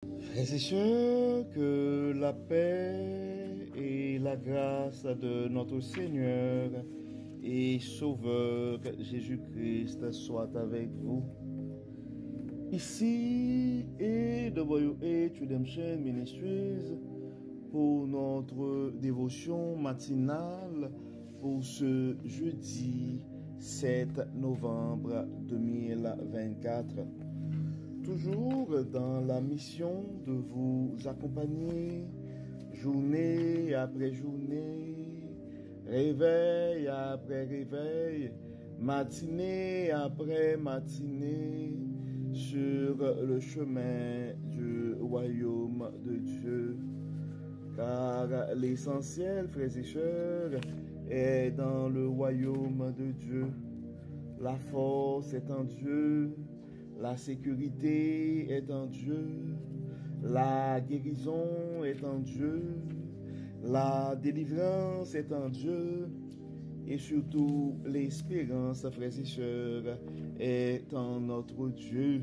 Frères et sœurs, que la paix et la grâce de notre Seigneur et Sauveur Jésus-Christ soient avec vous. Ici est WH Redemption Ministries pour notre dévotion matinale pour ce jeudi 7 novembre 2024. Toujours dans la mission de vous accompagner journée après journée, réveil après réveil, matinée après matinée, sur le chemin du royaume de Dieu. Car l'essentiel, frères et sœurs, est dans le royaume de Dieu. La force est en Dieu. La sécurité est en Dieu, la guérison est en Dieu, la délivrance est en Dieu, et surtout l'espérance, frères et sœurs, est en notre Dieu.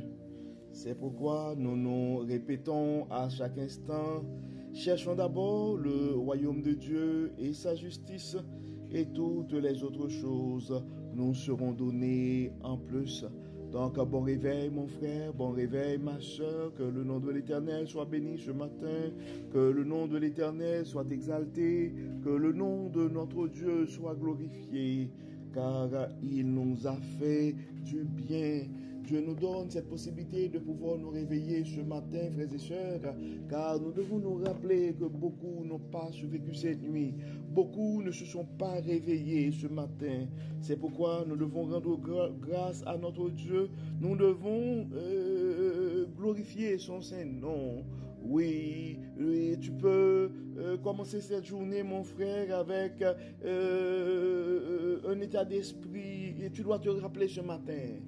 C'est pourquoi nous nous répétons à chaque instant, cherchons d'abord le royaume de Dieu et sa justice, et toutes les autres choses nous seront données en plus. Donc, bon réveil, mon frère, bon réveil, ma soeur, que le nom de l'Éternel soit béni ce matin, que le nom de l'Éternel soit exalté, que le nom de notre Dieu soit glorifié, car il nous a fait du bien. Dieu nous donne cette possibilité de pouvoir nous réveiller ce matin, frères et sœurs, car nous devons nous rappeler que beaucoup n'ont pas survécu cette nuit. Beaucoup ne se sont pas réveillés ce matin. C'est pourquoi nous devons rendre grâce à notre Dieu. Nous devons glorifier son Saint-Nom. Oui, tu peux commencer cette journée, mon frère, avec un état d'esprit. Et tu dois te rappeler ce matin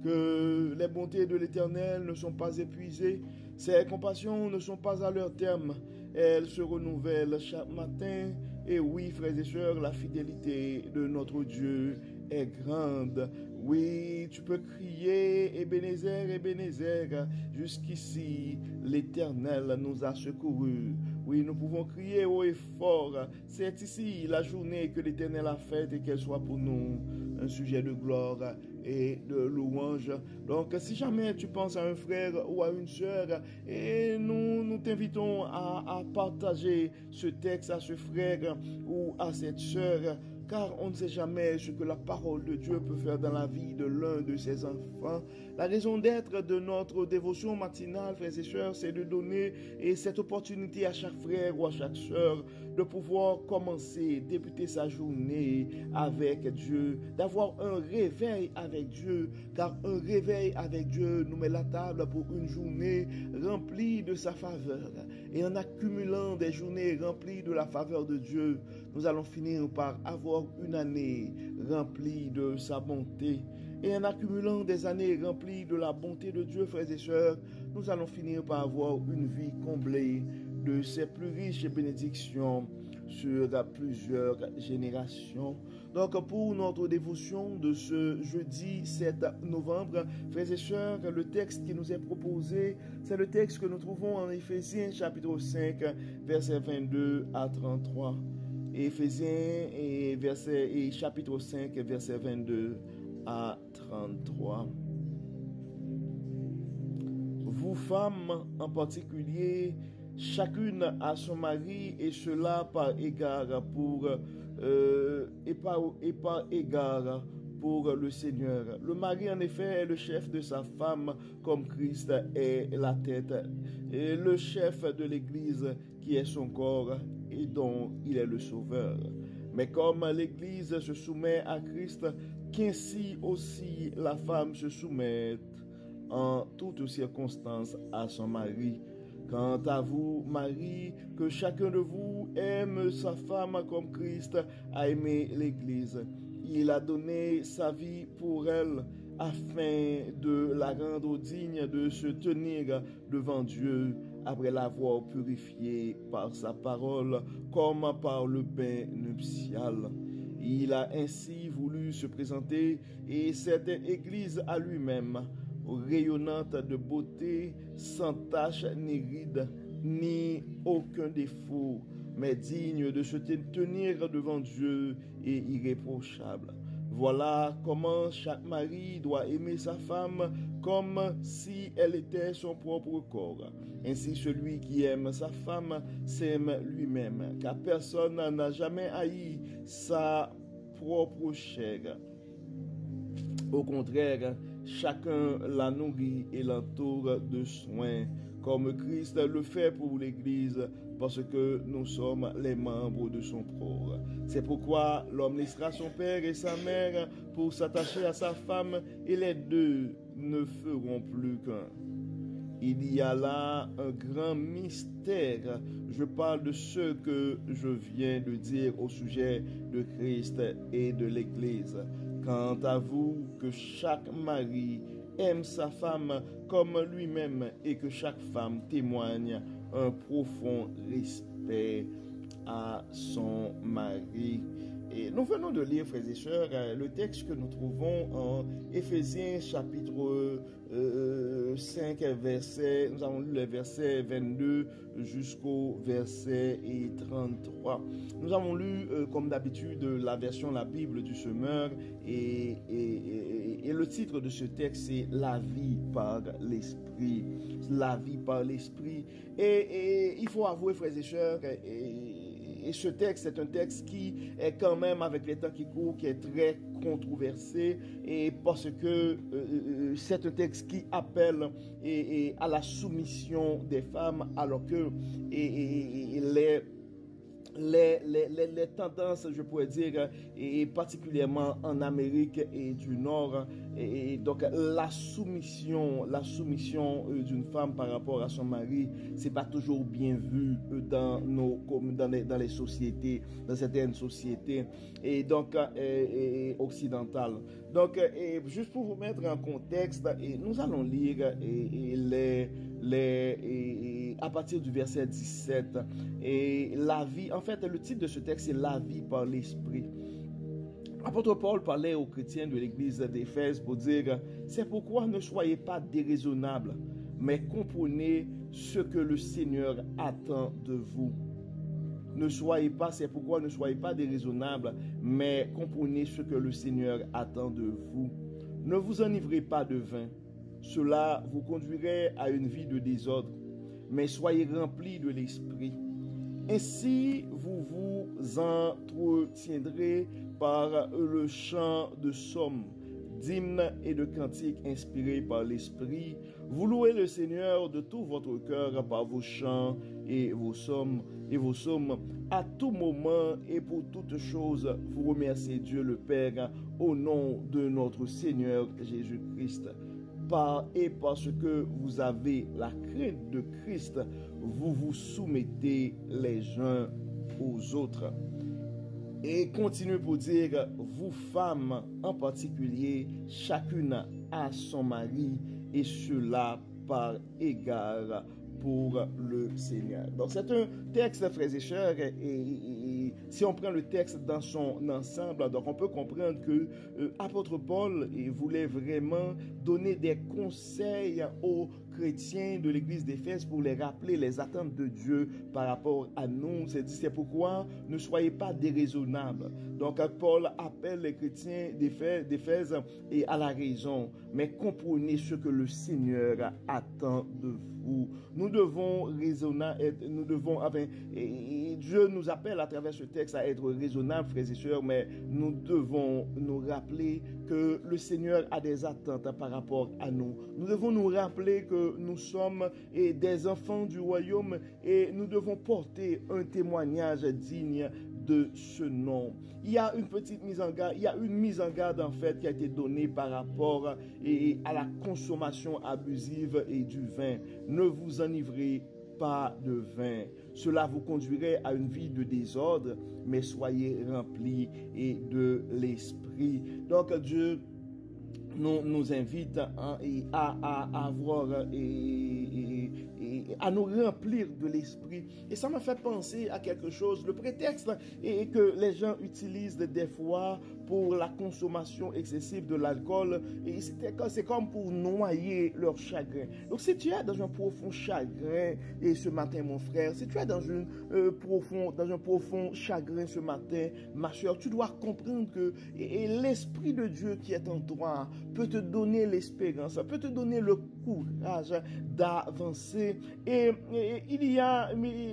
que les bontés de l'Éternel ne sont pas épuisées, ses compassions ne sont pas à leur terme, elles se renouvellent chaque matin. Et oui, frères et sœurs, la fidélité de notre Dieu est grande. Oui, tu peux crier, Ebenezer, Ebenezer, jusqu'ici, l'Éternel nous a secourus. Oui, nous pouvons crier haut et fort. C'est ici la journée que l'Éternel a faite et qu'elle soit pour nous un sujet de gloire et de louange. Donc, si jamais tu penses à un frère ou à une sœur, et nous t'invitons à partager ce texte à ce frère ou à cette sœur, car on ne sait jamais ce que la parole de Dieu peut faire dans la vie de l'un de ses enfants. La raison d'être de notre dévotion matinale, frères et sœurs, c'est de donner cette opportunité à chaque frère ou à chaque sœur de pouvoir commencer, débuter sa journée avec Dieu, d'avoir un réveil avec Dieu, car un réveil avec Dieu nous met la table pour une journée remplie de sa faveur. Et en accumulant des journées remplies de la faveur de Dieu, nous allons finir par avoir une année remplie de sa bonté. Et en accumulant des années remplies de la bonté de Dieu, frères et sœurs, nous allons finir par avoir une vie comblée de ses plus riches bénédictions sur plusieurs générations. Donc, pour notre dévotion de ce jeudi 7 novembre, frères et sœurs, le texte qui nous est proposé, c'est le texte que nous trouvons en Éphésiens chapitre 5, versets 22 à 33. Éphésiens et chapitre 5, verset 22 à 33. Vous femmes en particulier, chacune a son mari, et cela par égard par égard pour le Seigneur. Le mari, en effet, est le chef de sa femme, comme Christ est la tête, et le chef de l'Église, qui est son corps, et dont il est le sauveur. Mais comme l'Église se soumet à Christ, qu'ainsi aussi la femme se soumette en toutes circonstances à son mari. Quant à vous, Marie, que chacun de vous aime sa femme comme Christ a aimé l'Église. Il a donné sa vie pour elle, afin de la rendre digne de se tenir devant Dieu après l'avoir purifiée par sa parole, comme par le bain nuptial. Il a ainsi voulu se présenter et cette Église à lui-même rayonnante de beauté, sans tache ni ride, ni aucun défaut, mais digne de se tenir devant Dieu et irréprochable. Voilà comment chaque mari doit aimer sa femme comme si elle était son propre corps. Ainsi, celui qui aime sa femme s'aime lui-même, car personne n'a jamais haï sa propre chair. Au contraire, chacun la nourrit et l'entoure de soins, comme Christ le fait pour l'Église, parce que nous sommes les membres de son corps. C'est pourquoi l'homme laissera son père et sa mère pour s'attacher à sa femme, et les deux ne feront plus qu'un. Il y a là un grand mystère. Je parle de ce que je viens de dire au sujet de Christ et de l'Église. Quant à vous, que chaque mari aime sa femme comme lui-même et que chaque femme témoigne un profond respect à son mari. Et nous venons de lire, frères et sœurs, le texte que nous trouvons en Éphésiens chapitre 5, verset, nous avons lu les versets 22 jusqu'au verset 33. Nous avons lu, comme d'habitude, la version La Bible du Semeur et le titre de ce texte, c'est La vie par l'Esprit. La vie par l'Esprit. Et il faut avouer, frères et sœurs, et ce texte, c'est un texte qui est quand même, avec les temps qui courent, qui est très controversé, et parce que c'est un texte qui appelle à la soumission des femmes, alors que les tendances, je pourrais dire, et particulièrement en Amérique et du Nord, et donc la soumission d'une femme par rapport à son mari, c'est pas toujours bien vu dans les sociétés, dans certaines sociétés, et donc occidentales. Donc, juste pour vous mettre en contexte, nous allons lire à partir du verset 17, et la vie, en fait, le titre de ce texte, c'est La vie par l'Esprit. Apôtre Paul parlait aux chrétiens de l'église d'Éphèse pour dire, c'est pourquoi ne soyez pas déraisonnables, mais comprenez ce que le Seigneur attend de vous. C'est pourquoi ne soyez pas déraisonnables, mais comprenez ce que le Seigneur attend de vous. Ne vous enivrez pas de vin, cela vous conduirait à une vie de désordre, mais soyez remplis de l'Esprit. Ainsi, vous vous entretiendrez par le chant de psaumes, d'hymnes et de cantiques inspirés par l'Esprit. Vous louez le Seigneur de tout votre cœur par vos chants et vos psaumes. À tout moment et pour toutes choses, vous remerciez Dieu le Père au nom de notre Seigneur Jésus-Christ. Et parce que vous avez la crainte de Christ, vous vous soumettez les uns aux autres. Et continue pour dire, vous femmes en particulier, chacune à son mari, et cela par égard pour le Seigneur. Donc c'est un texte, frères et sœurs, et si on prend le texte dans son ensemble, donc on peut comprendre que apôtre Paul voulait vraiment donner des conseils aux chrétiens de l'église d'Éphèse pour les rappeler les attentes de Dieu par rapport à nous. C'est pourquoi ne soyez pas déraisonnables. Donc Paul appelle les chrétiens d'Éphèse et à la raison, mais comprenez ce que le Seigneur attend de vous. Nous devons raisonner, Dieu nous appelle à travers ce texte à être raisonnables, frères et sœurs, mais nous devons nous rappeler que le Seigneur a des attentes par rapport à nous. Nous devons nous rappeler que nous sommes des enfants du royaume et nous devons porter un témoignage digne de ce nom. Il y a une petite mise en garde, en fait qui a été donnée par rapport à la consommation abusive et du vin. Ne vous enivrez pas de vin. Cela vous conduirait à une vie de désordre, mais soyez remplis de l'Esprit. Donc Dieu nous invite à avoir à nous remplir de l'Esprit. Et ça m'a fait penser à quelque chose. Le prétexte est que les gens utilisent des fois pour la consommation excessive de l'alcool. Et c'est comme pour noyer leur chagrin. Donc si tu es dans un profond chagrin, et ce matin mon frère, si tu es dans un profond chagrin ce matin, ma soeur, tu dois comprendre que l'Esprit de Dieu qui est en toi peut te donner l'espérance, peut te donner le courage d'avancer. Et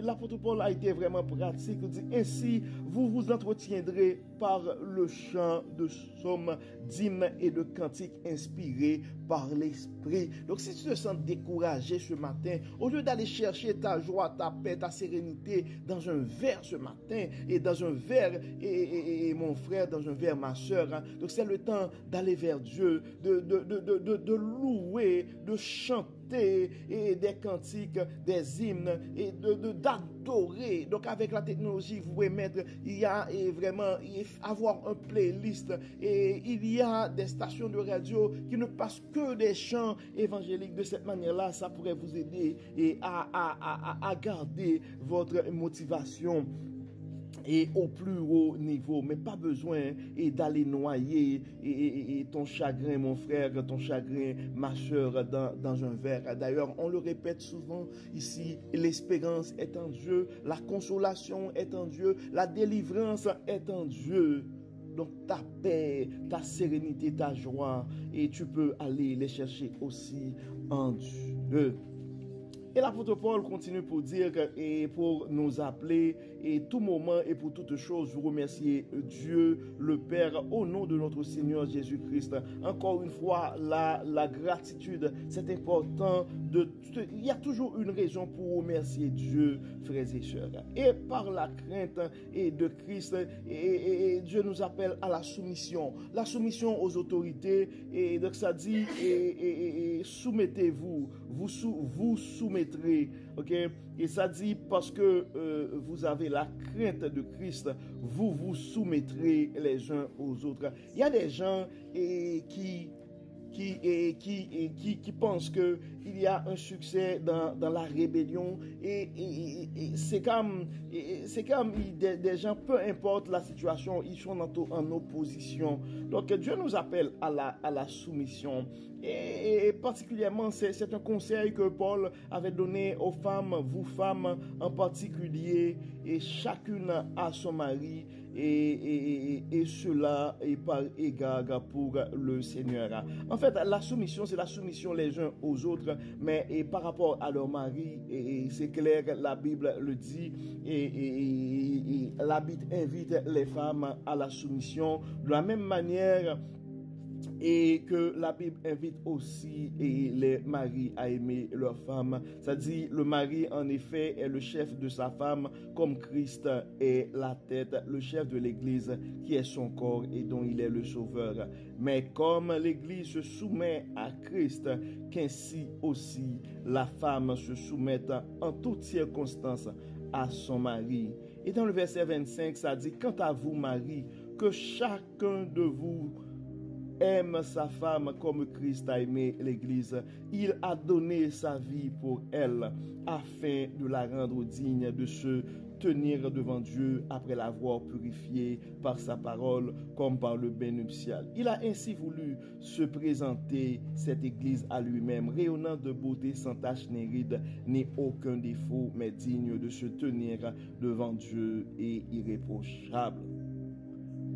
l'apôtre Paul a été vraiment pratique. Il dit, ainsi vous vous entretiendrez par le chant de psaumes, d'hymnes et de cantiques inspirés par l'Esprit. Donc si tu te sens découragé ce matin, au lieu d'aller chercher ta joie, ta paix, ta sérénité dans un verre ce matin, et dans un verre, et mon frère, dans un verre, ma soeur, hein, donc c'est le temps d'aller vers Dieu, de louer, de chanter et des cantiques, des hymnes, et d'adorer. Donc avec la technologie, vous pouvez mettre, il y a vraiment avoir un playlist, et il y a des stations de radio qui ne passent que des chants évangéliques. De cette manière-là, ça pourrait vous aider à garder votre motivation et au plus haut niveau, mais pas besoin d'aller noyer ton chagrin, mon frère, ton chagrin, ma soeur, dans un verre. D'ailleurs, on le répète souvent ici, l'espérance est en Dieu, la consolation est en Dieu, la délivrance est en Dieu. Donc ta paix, ta sérénité, ta joie, et tu peux aller les chercher aussi en Dieu. Et l'apôtre Paul continue pour dire et pour nous appeler et tout moment et pour toutes choses, vous remerciez Dieu le Père au nom de notre Seigneur Jésus-Christ. Encore une fois, la gratitude, c'est important. Il y a toujours une raison pour remercier Dieu, frères et sœurs. Et par la crainte et de Christ, et Dieu nous appelle à la soumission aux autorités. Et donc ça dit, soumettez-vous, vous soumettrez, ok? Et ça dit parce que vous avez la crainte de Christ, vous vous soumettrez les uns aux autres. Il y a des gens qui pensent que il y a un succès dans la rébellion et c'est comme des gens, peu importe la situation, ils sont en opposition. Donc Dieu nous appelle à la soumission et particulièrement c'est un conseil que Paul avait donné aux femmes, vous femmes en particulier, et chacune à son mari et cela est par égard pour le Seigneur. En fait, la soumission, c'est la soumission les uns aux autres, mais par rapport à leur mari, et c'est clair, la Bible le dit, et la Bible invite les femmes à la soumission de la même manière et que la Bible invite aussi les maris à aimer leur femme. Ça dit, le mari en effet est le chef de sa femme comme Christ est la tête, le chef de l'Église qui est son corps et dont il est le sauveur. Mais comme l'Église se soumet à Christ, qu'ainsi aussi la femme se soumette en toutes circonstances à son mari. Et dans le verset 25, ça dit, quant à vous, Marie, que chacun de vous aime sa femme comme Christ a aimé l'Église. Il a donné sa vie pour elle afin de la rendre digne de se tenir devant Dieu après l'avoir purifiée par sa parole comme par le bain nuptial. Il a ainsi voulu se présenter cette Église à lui-même, rayonnant de beauté sans tache ni ride, ni aucun défaut, mais digne de se tenir devant Dieu et irréprochable.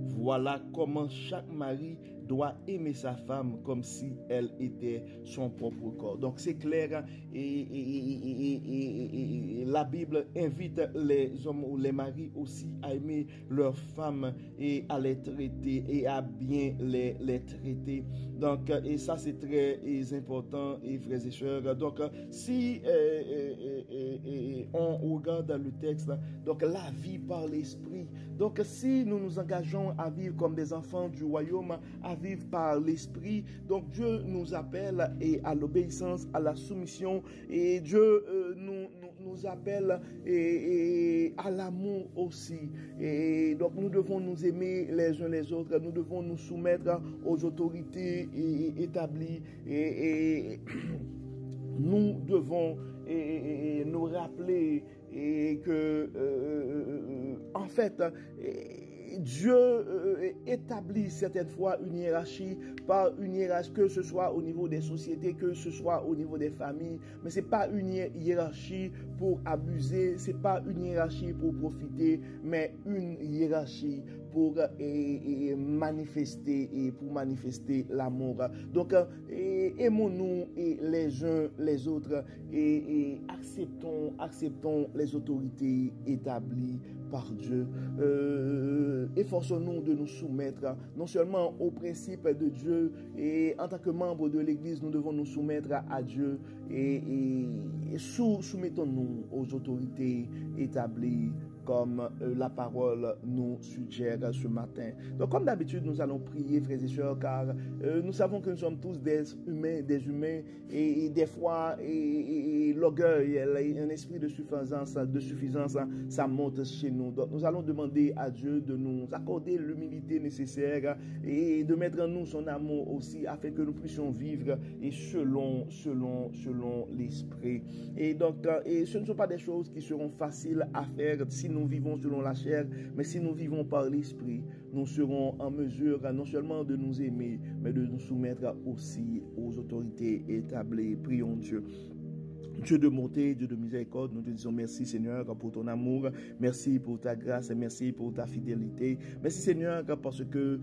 Voilà comment chaque mari doit aimer sa femme comme si elle était son propre corps. Donc c'est clair, et la Bible invite les hommes ou les maris aussi à aimer leurs femmes et à les traiter et à bien les traiter. Donc et ça c'est très important, et frères et sœurs. Donc si on regarde le texte, donc la vie par l'esprit. Donc si nous nous engageons à vivre comme des enfants du royaume, à vivre par l'esprit, donc Dieu nous appelle et à l'obéissance, à la soumission, et Dieu nous appelle et à l'amour aussi. Et donc nous devons nous aimer les uns les autres, nous devons nous soumettre aux autorités établies et nous devons nous rappeler que en fait Dieu établit certaines fois une hiérarchie, que ce soit au niveau des sociétés, que ce soit au niveau des familles, mais c'est pas une hiérarchie pour abuser, c'est pas une hiérarchie pour profiter, mais une hiérarchie pour manifester l'amour. Donc aimons-nous les uns les autres et acceptons les autorités établies par Dieu. Efforçons-nous de nous soumettre non seulement aux principes de Dieu, et en tant que membres de l'Église, nous devons nous soumettre à Dieu et soumettons-nous aux autorités établies comme la parole nous suggère ce matin. Donc, comme d'habitude, nous allons prier, frères et sœurs, car nous savons que nous sommes tous des humains, et des fois, l'orgueil, un esprit de suffisance, ça monte chez nous. Donc, nous allons demander à Dieu de nous accorder l'humilité nécessaire et de mettre en nous son amour aussi, afin que nous puissions vivre et selon l'esprit. Et donc, ce ne sont pas des choses qui seront faciles à faire si nous vivons selon la chair, mais si nous vivons par l'esprit, nous serons en mesure non seulement de nous aimer, mais de nous soumettre aussi aux autorités établies. Prions Dieu. Dieu de bonté, Dieu de miséricorde, nous te disons merci Seigneur pour ton amour, merci pour ta grâce et merci pour ta fidélité. Merci Seigneur parce que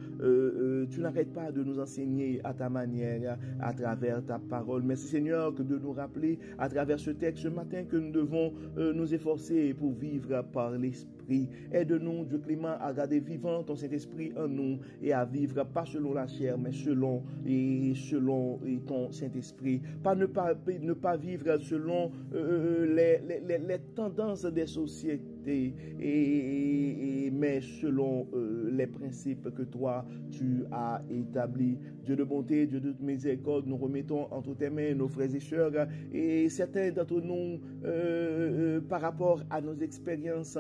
tu n'arrêtes pas de nous enseigner à ta manière, à travers ta parole. Merci Seigneur de nous rappeler à travers ce texte ce matin que nous devons nous efforcer pour vivre par l'Esprit. Aide-nous, Dieu clément, à garder vivant ton Saint-Esprit en nous et à vivre pas selon la chair, mais selon ton Saint-Esprit. Ne pas vivre selon les tendances des sociétés, mais selon les principes que toi tu as établis. Dieu de bonté, Dieu de miséricorde, nous remettons entre tes mains nos frères et sœurs, et certains d'entre nous par rapport à nos expériences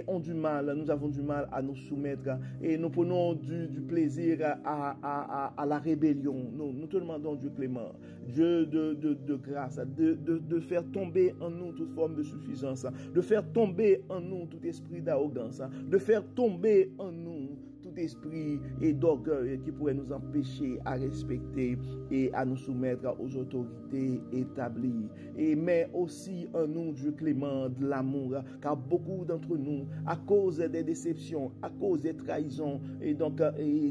nous avons du mal à nous soumettre, et nous prenons du plaisir à la rébellion. Nous te demandons, Dieu clément, Dieu de grâce, de faire tomber en nous toute forme de suffisance, de faire tomber en nous tout esprit d'arrogance, de faire tomber en nous tout esprit et d'orgueil qui pourrait nous empêcher à respecter et à nous soumettre aux autorités établies. Mais aussi en nous, Dieu clément, de l'amour, car beaucoup d'entre nous, à cause des déceptions, à cause des trahisons, et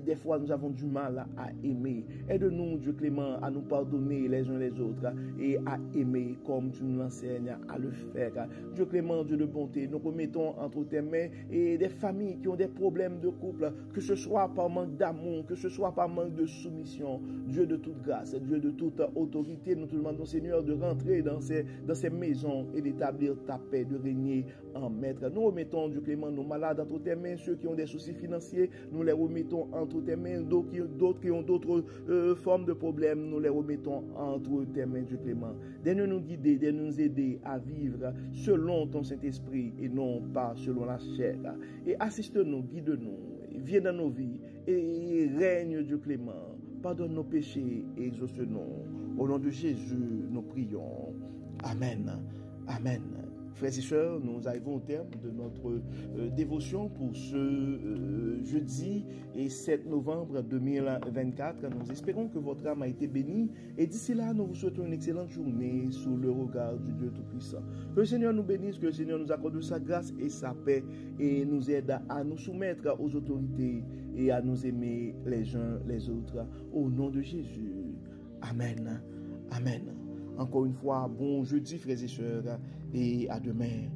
des fois nous avons du mal à aimer. Aide-nous, Dieu clément, à nous pardonner les uns les autres et à aimer comme tu nous enseignes à le faire. Dieu clément, Dieu de bonté, nous remettons entre tes mains et des familles qui ont des problèmes de couple, que ce soit par manque d'amour, que ce soit par manque de soumission. Dieu de toute grâce, Dieu de toute autorité, nous te demandons, Seigneur, de rentrer dans ces maisons et d'établir ta paix, de régner en maître. Nous remettons, Dieu clément, nos malades entre tes mains, ceux qui ont des soucis financiers, nous les remettons entre tes mains, d'autres qui ont d'autres formes de problèmes, nous les remettons entre tes mains, Dieu clément. Donne nous guider, donne nous aider à vivre selon ton Saint-Esprit et non pas selon la chair. Et assiste-nous, guide-nous, viens dans nos vies et règne, Dieu clément. Pardonne nos péchés et exauce-nous. Au nom de Jésus, nous prions. Amen. Amen. Frères et sœurs, nous arrivons au terme de notre dévotion pour ce jeudi et 7 novembre 2024. Nous espérons que votre âme a été bénie et d'ici là, nous vous souhaitons une excellente journée sous le regard du Dieu Tout-Puissant. Que le Seigneur nous bénisse, que le Seigneur nous accorde sa grâce et sa paix et nous aide à nous soumettre aux autorités et à nous aimer les uns les autres. Au nom de Jésus. Amen. Amen. Encore une fois, bon jeudi, frères et sœurs, et à demain